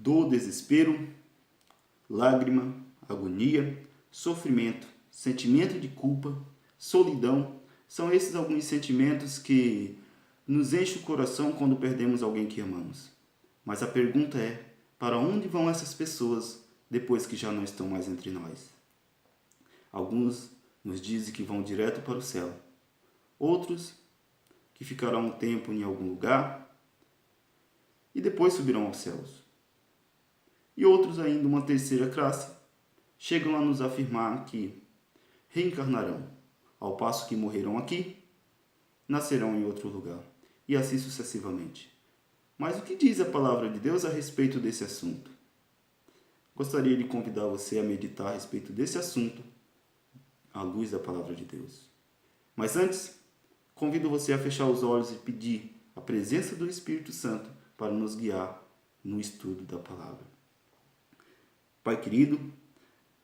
dor, desespero, lágrima, agonia, sofrimento, sentimento de culpa, solidão. São esses alguns sentimentos que nos enchem o coração quando perdemos alguém que amamos. Mas a pergunta é, para onde vão essas pessoas depois que já não estão mais entre nós? Alguns nos dizem que vão direto para o céu. Outros que ficarão um tempo em algum lugar e depois subirão aos céus. E outros ainda, uma terceira classe, chegam a nos afirmar que reencarnarão, ao passo que morrerão aqui, nascerão em outro lugar, e assim sucessivamente. Mas o que diz a palavra de Deus a respeito desse assunto? Gostaria de convidar você a meditar a respeito desse assunto à luz da palavra de Deus. Mas antes, convido você a fechar os olhos e pedir a presença do Espírito Santo para nos guiar no estudo da palavra. Pai querido,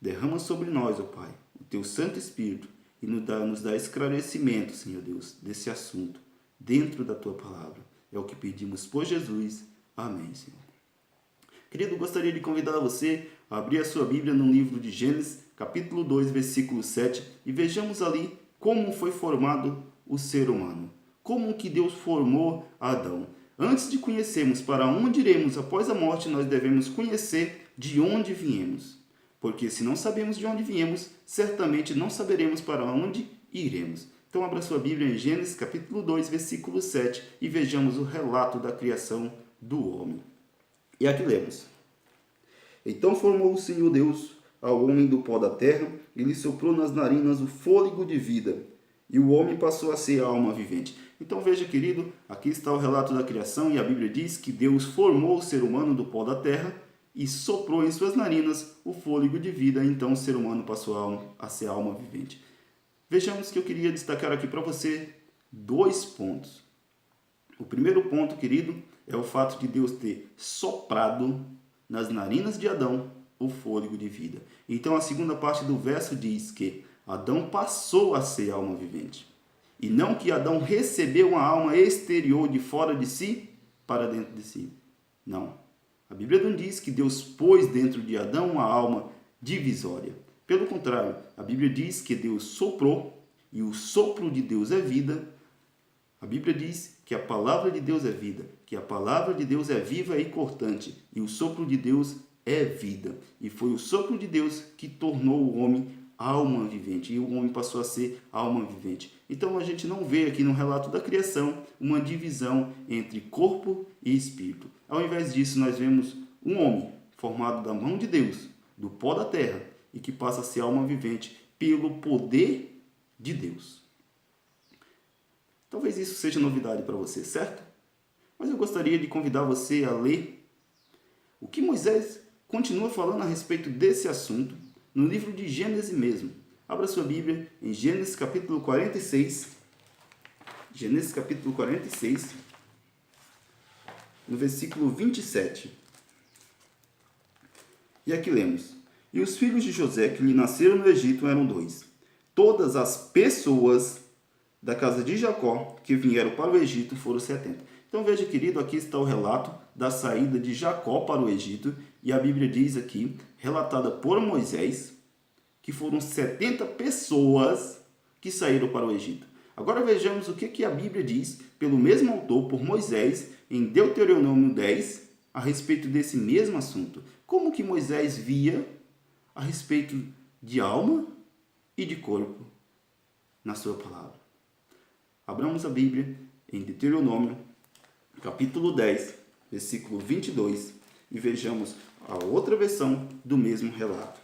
derrama sobre nós, ó Pai, o Teu Santo Espírito e nos dá esclarecimento, Senhor Deus, desse assunto dentro da Tua palavra. É o que pedimos por Jesus. Amém, Senhor. Querido, gostaria de convidar você a abrir a sua Bíblia no livro de Gênesis, capítulo 2, versículo 7, e vejamos ali como foi formado o ser humano. Como que Deus formou Adão. Antes de conhecermos para onde iremos após a morte, nós devemos conhecer de onde viemos. Porque se não sabemos de onde viemos, certamente não saberemos para onde iremos. Então abra sua Bíblia em Gênesis capítulo 2, versículo 7 e vejamos o relato da criação do homem. E aqui lemos. Então formou o Senhor Deus ao homem do pó da terra e lhe soprou nas narinas o fôlego de vida. E o homem passou a ser alma vivente. Então veja, querido, aqui está o relato da criação e a Bíblia diz que Deus formou o ser humano do pó da terra e soprou em suas narinas o fôlego de vida. Então o ser humano passou a ser alma vivente. Vejamos que eu queria destacar aqui para você 2 pontos. O primeiro ponto, querido, é o fato de Deus ter soprado nas narinas de Adão o fôlego de vida. Então a segunda parte do verso diz que Adão passou a ser alma vivente. E não que Adão recebeu uma alma exterior de fora de si para dentro de si. Não. A Bíblia não diz que Deus pôs dentro de Adão uma alma divisória. Pelo contrário, a Bíblia diz que Deus soprou, e o sopro de Deus é vida. A Bíblia diz que a palavra de Deus é vida, que a palavra de Deus é viva e cortante, e o sopro de Deus é vida. E foi o sopro de Deus que tornou o homem alma vivente, e o homem passou a ser alma vivente. Então a gente não vê aqui no relato da criação uma divisão entre corpo e espírito. Ao invés disso, nós vemos um homem formado da mão de Deus, do pó da terra, e que passa a ser alma vivente pelo poder de Deus. Talvez isso seja novidade para você, certo? Mas eu gostaria de convidar você a ler o que Moisés continua falando a respeito desse assunto no livro de Gênesis mesmo. Abra sua Bíblia em Gênesis capítulo 46. Gênesis capítulo 46, no versículo 27. E aqui lemos. E os filhos de José que lhe nasceram no Egito eram 2. Todas as pessoas da casa de Jacó que vieram para o Egito foram 70. Então veja, querido, aqui está o relato da saída de Jacó para o Egito. E a Bíblia diz aqui, relatada por Moisés, que foram 70 pessoas que saíram para o Egito. Agora vejamos o que a Bíblia diz, pelo mesmo autor, por Moisés, em Deuteronômio 10, a respeito desse mesmo assunto. Como que Moisés via a respeito de alma e de corpo na sua palavra. Abramos a Bíblia em Deuteronômio, capítulo 10, versículo 22, e vejamos a outra versão do mesmo relato.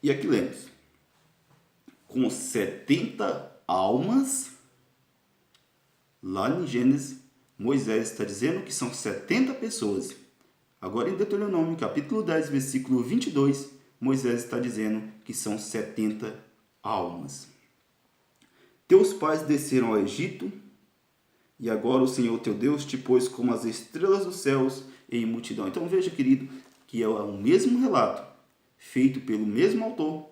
E aqui lemos. Com 70 almas, lá em Gênesis, Moisés está dizendo que são 70 pessoas. Agora em Deuteronômio, capítulo 10, versículo 22, Moisés está dizendo que são 70 almas. Teus pais desceram ao Egito, e agora o Senhor teu Deus te pôs como as estrelas dos céus em multidão. Então veja, querido, que é o mesmo relato, feito pelo mesmo autor,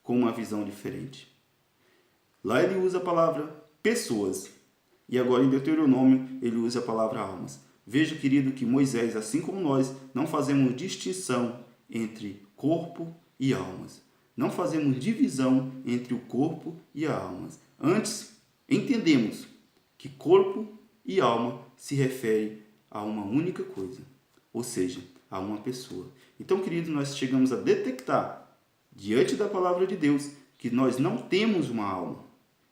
com uma visão diferente. Lá ele usa a palavra pessoas. E agora em Deuteronômio ele usa a palavra almas. Veja, querido, que Moisés, assim como nós, não fazemos distinção entre corpo e almas. Não fazemos divisão entre o corpo e as almas. Antes, entendemos que corpo e alma se refere a uma única coisa, ou seja, a uma pessoa. Então, queridos, nós chegamos a detectar, diante da palavra de Deus, que nós não temos uma alma,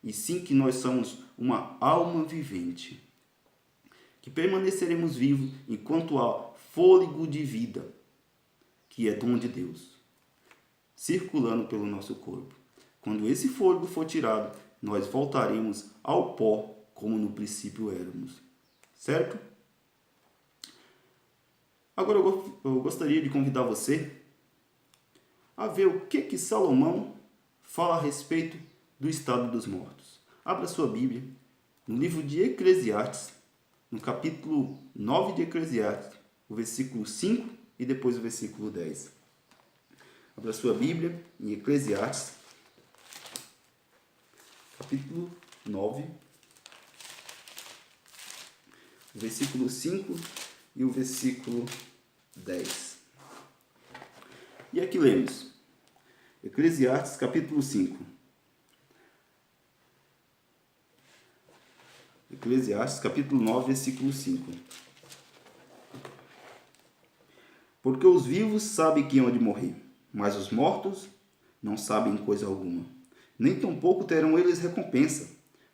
e sim que nós somos uma alma vivente, que permaneceremos vivos enquanto há fôlego de vida, que é dom de Deus, circulando pelo nosso corpo. Quando esse fôlego for tirado, nós voltaremos ao pó, como no princípio éramos. Certo? Agora eu gostaria de convidar você a ver o que Salomão fala a respeito do estado dos mortos. Abra sua Bíblia no livro de Eclesiastes, no capítulo 9 de Eclesiastes, o versículo 5 e depois o versículo 10. Abra sua Bíblia em Eclesiastes, capítulo 9, o versículo 5 e o versículo 10. E aqui lemos, Eclesiastes, capítulo 5. Eclesiastes, capítulo 9, versículo 5. Porque os vivos sabem que hão de morrer, mas os mortos não sabem coisa alguma. Nem tampouco terão eles recompensa,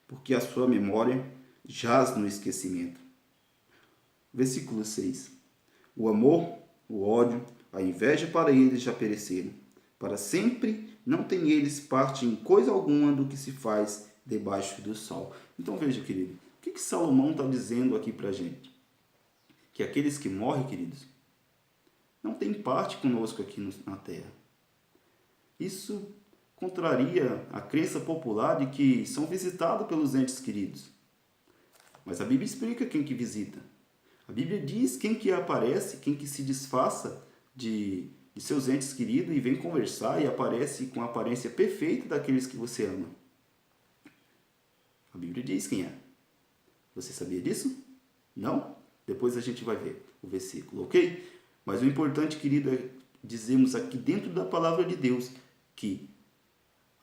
porque a sua memória jaz no esquecimento. Versículo 6. O amor, o ódio, a inveja para eles já pereceram. Para sempre não têm eles parte em coisa alguma do que se faz debaixo do sol. Então veja, querido, o que Salomão está dizendo aqui para a gente? Que aqueles que morrem, queridos, não têm parte conosco aqui na terra. Isso contraria a crença popular de que são visitados pelos entes queridos. Mas a Bíblia explica quem que visita. A Bíblia diz quem que aparece, quem que se disfarça de seus entes queridos e vem conversar e aparece com a aparência perfeita daqueles que você ama. A Bíblia diz quem é. Você sabia disso? Não? Depois a gente vai ver o versículo, ok? Mas o importante, querido, é dizermos aqui dentro da palavra de Deus que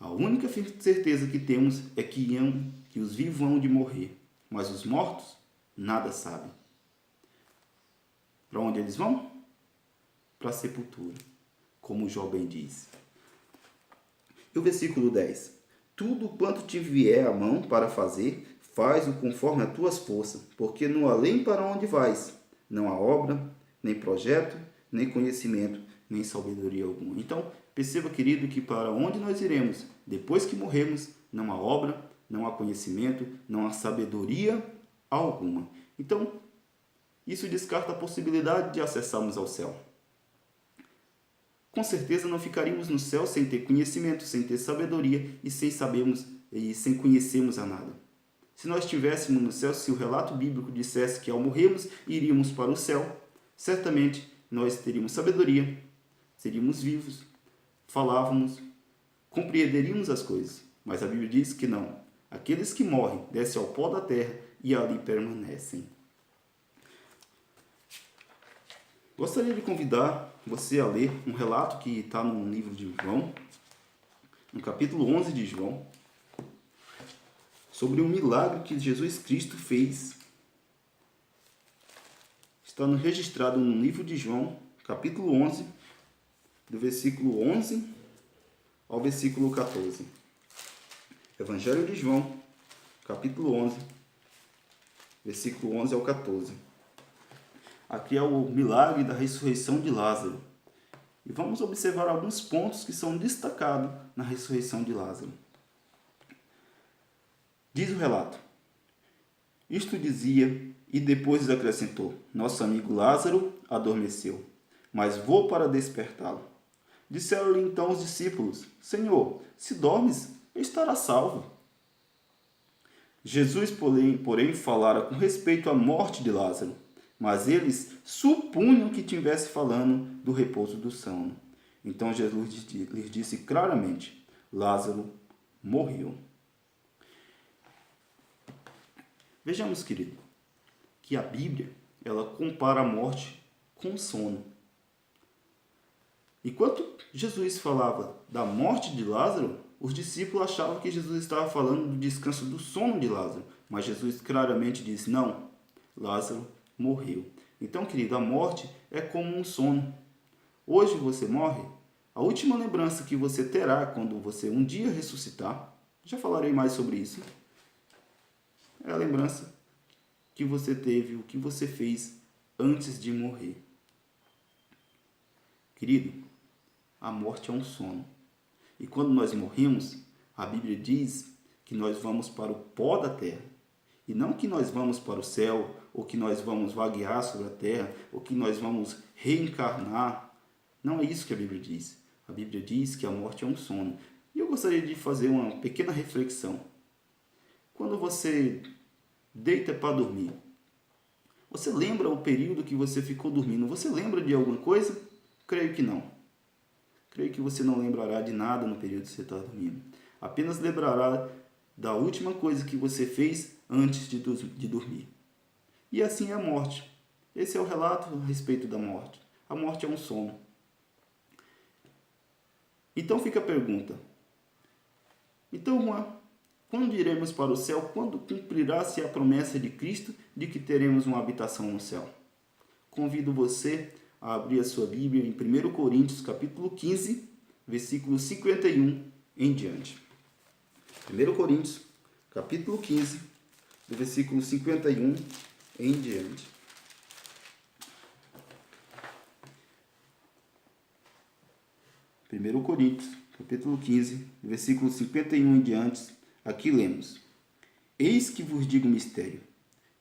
a única certeza que temos é que os vivos hão de morrer, mas os mortos nada sabem. Para onde eles vão? Para a sepultura, como Jó bem diz. E o versículo 10. Tudo quanto te vier à mão para fazer, faz-o conforme as tuas forças, porque no além para onde vais, não há obra, nem projeto, nem conhecimento, nem sabedoria alguma. Então, perceba, querido, que para onde nós iremos, depois que morrermos, não há obra, não há conhecimento, não há sabedoria alguma. Então, isso descarta a possibilidade de acessarmos ao céu. Com certeza não ficaríamos no céu sem ter conhecimento, sem ter sabedoria e sem conhecermos a nada. Se nós estivéssemos no céu, se o relato bíblico dissesse que ao morrermos iríamos para o céu, certamente nós teríamos sabedoria, seríamos vivos, falávamos, compreenderíamos as coisas. Mas a Bíblia diz que não. Aqueles que morrem descem ao pó da terra e ali permanecem. Gostaria de convidar você a ler um relato que está no livro de João, no capítulo 11 de João, sobre um milagre que Jesus Cristo fez. Está registrado no livro de João, capítulo 11, do versículo 11 ao versículo 14. Evangelho de João, capítulo 11, versículo 11 ao 14. Aqui é o milagre da ressurreição de Lázaro. E vamos observar alguns pontos que são destacados na ressurreição de Lázaro. Diz o relato. Isto dizia e depois acrescentou: nosso amigo Lázaro adormeceu, mas vou para despertá-lo. Disseram-lhe então os discípulos: Senhor, se dormes, estará salvo. Jesus, porém, falara com respeito à morte de Lázaro, mas eles supunham que estivesse falando do repouso do sono. Então Jesus lhes disse claramente: Lázaro morreu. Vejamos, querido, que a Bíblia, ela compara a morte com o sono. Enquanto Jesus falava da morte de Lázaro, os discípulos achavam que Jesus estava falando do descanso do sono de Lázaro. Mas Jesus claramente disse, não, Lázaro morreu. Então, querido, a morte é como um sono. Hoje você morre, a última lembrança que você terá quando você um dia ressuscitar, já falarei mais sobre isso, é a lembrança que você teve, o que você fez antes de morrer. Querido, a morte é um sono. E quando nós morremos, a Bíblia diz que nós vamos para o pó da terra. E não que nós vamos para o céu, ou que nós vamos vaguear sobre a terra, ou que nós vamos reencarnar. Não é isso que a Bíblia diz. A Bíblia diz que a morte é um sono. E eu gostaria de fazer uma pequena reflexão. Quando você deita para dormir, você lembra o período que você ficou dormindo? Você lembra de alguma coisa? Creio que não. Creio que você não lembrará de nada no período que você está dormindo. Apenas lembrará da última coisa que você fez antes de dormir. E assim é a morte. Esse é o relato a respeito da morte. A morte é um sono. Então fica a pergunta. Então, Juan, quando iremos para o céu? Quando cumprirá-se a promessa de Cristo de que teremos uma habitação no céu? Convido você a abrir a sua Bíblia em 1 Coríntios, capítulo 15, versículo 51 em diante. 1 Coríntios, capítulo 15, do versículo 51 em diante. Primeiro Coríntios, capítulo 15, versículo 51 em diante, aqui lemos: Eis que vos digo um mistério,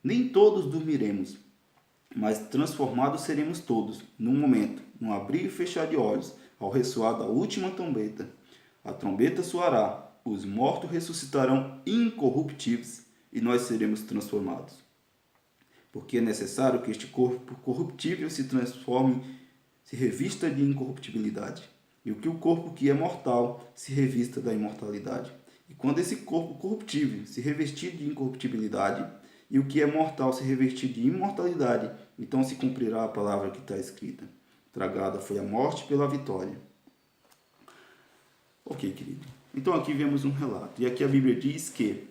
nem todos dormiremos, mas transformados seremos todos, num momento, num abrir e fechar de olhos, ao ressoar da última trombeta. A trombeta soará, os mortos ressuscitarão incorruptíveis, e nós seremos transformados. Porque é necessário que este corpo corruptível se transforme, se revista de incorruptibilidade, e que o corpo que é mortal se revista da imortalidade. E quando esse corpo corruptível se revestir de incorruptibilidade, e o que é mortal se revestir de imortalidade, então se cumprirá a palavra que está escrita. Tragada foi a morte pela vitória. Ok, querido. Então aqui vemos um relato. E aqui a Bíblia diz que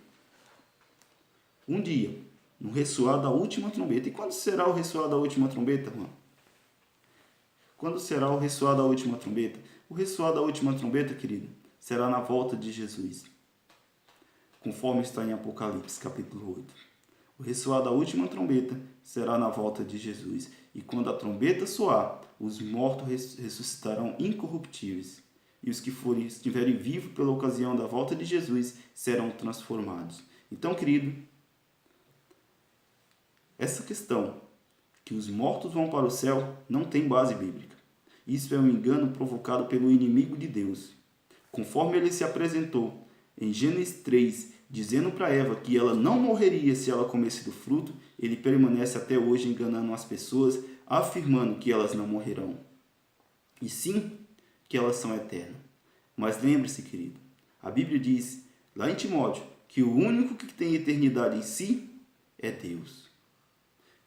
um dia, no ressoar da última trombeta. E quando será o ressoar da última trombeta, Juan? Quando será o ressoar da última trombeta? O ressoar da última trombeta, querido, será na volta de Jesus. Conforme está em Apocalipse, capítulo 8. O ressoar da última trombeta será na volta de Jesus. E quando a trombeta soar, os mortos ressuscitarão incorruptíveis. E os que estiverem vivos pela ocasião da volta de Jesus serão transformados. Então, querido, essa questão que os mortos vão para o céu não tem base bíblica. Isso é um engano provocado pelo inimigo de Deus. Conforme ele se apresentou em Gênesis 3, dizendo para Eva que ela não morreria se ela comesse do fruto, ele permanece até hoje enganando as pessoas, afirmando que elas não morrerão. E sim, que elas são eternas. Mas lembre-se, querido, a Bíblia diz, lá em Timóteo, que o único que tem eternidade em si é Deus.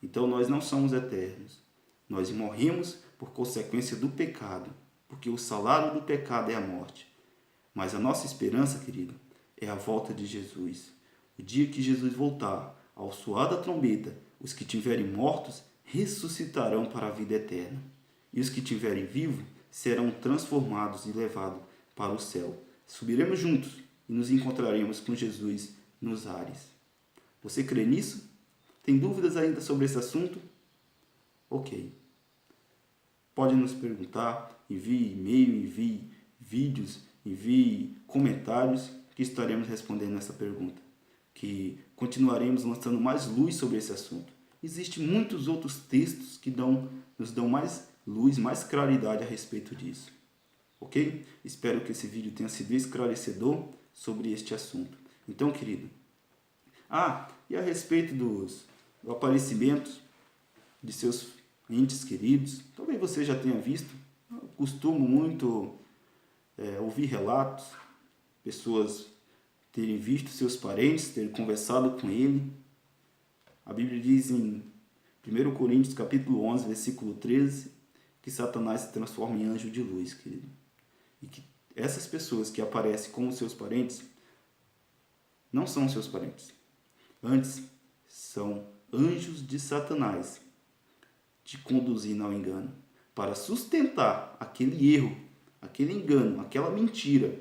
Então nós não somos eternos. Nós morremos por consequência do pecado, porque o salário do pecado é a morte. Mas a nossa esperança, querido, é a volta de Jesus. O dia que Jesus voltar, ao soar da trombeta, os que tiverem mortos ressuscitarão para a vida eterna. E os que tiverem vivos serão transformados e levados para o céu. Subiremos juntos e nos encontraremos com Jesus nos ares. Você crê nisso? Tem dúvidas ainda sobre esse assunto? Ok. Pode nos perguntar, envie e-mail, envie vídeos, envie comentários que estaremos respondendo essa pergunta. Que continuaremos lançando mais luz sobre esse assunto. Existem muitos outros textos que nos dão mais luz, mais claridade a respeito disso. Ok? Espero que esse vídeo tenha sido esclarecedor sobre este assunto. Então, querido. E a respeito do aparecimento de seus entes queridos, talvez você já tenha visto. Eu costumo muito ouvir relatos, pessoas terem visto seus parentes, terem conversado com ele. A Bíblia diz em 1 Coríntios capítulo 11, versículo 13, que Satanás se transforma em anjo de luz, querido. E que essas pessoas que aparecem como seus parentes não são seus parentes. Antes, são anjos de Satanás, te conduzindo ao engano, para sustentar aquele erro, aquele engano, aquela mentira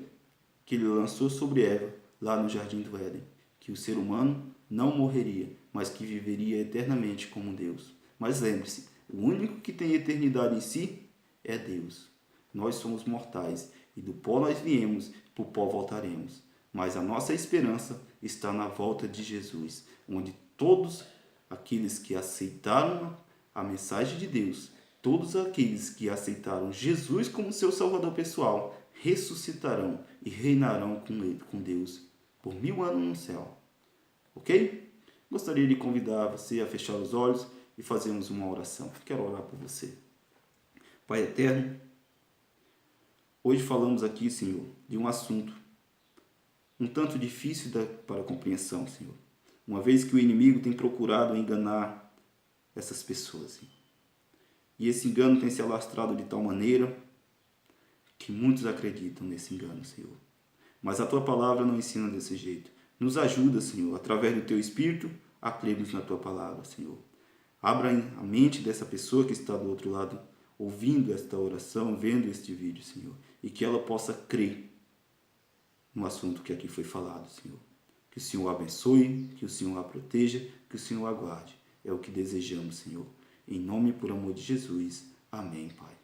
que ele lançou sobre Eva lá no Jardim do Éden, que o ser humano não morreria, mas que viveria eternamente como Deus. Mas lembre-se, o único que tem eternidade em si é Deus. Nós somos mortais e do pó nós viemos, para o pó voltaremos. Mas a nossa esperança está na volta de Jesus, onde todos aqueles que aceitaram a mensagem de Deus, todos aqueles que aceitaram Jesus como seu Salvador pessoal, ressuscitarão e reinarão com ele, com Deus, por 1000 anos no céu. Ok? Gostaria de convidar você a fechar os olhos e fazermos uma oração. Quero orar por você. Pai eterno, hoje falamos aqui, Senhor, de um assunto um tanto difícil para a compreensão, Senhor. Uma vez que o inimigo tem procurado enganar essas pessoas, Senhor. E esse engano tem se alastrado de tal maneira que muitos acreditam nesse engano, Senhor. Mas a Tua palavra não ensina desse jeito. Nos ajuda, Senhor, através do Teu Espírito, a crermos na Tua palavra, Senhor. Abra a mente dessa pessoa que está do outro lado, ouvindo esta oração, vendo este vídeo, Senhor. E que ela possa crer no assunto que aqui foi falado, Senhor. Que o Senhor a abençoe, que o Senhor a proteja, que o Senhor a guarde. É o que desejamos, Senhor. Em nome e por amor de Jesus. Amém, Pai.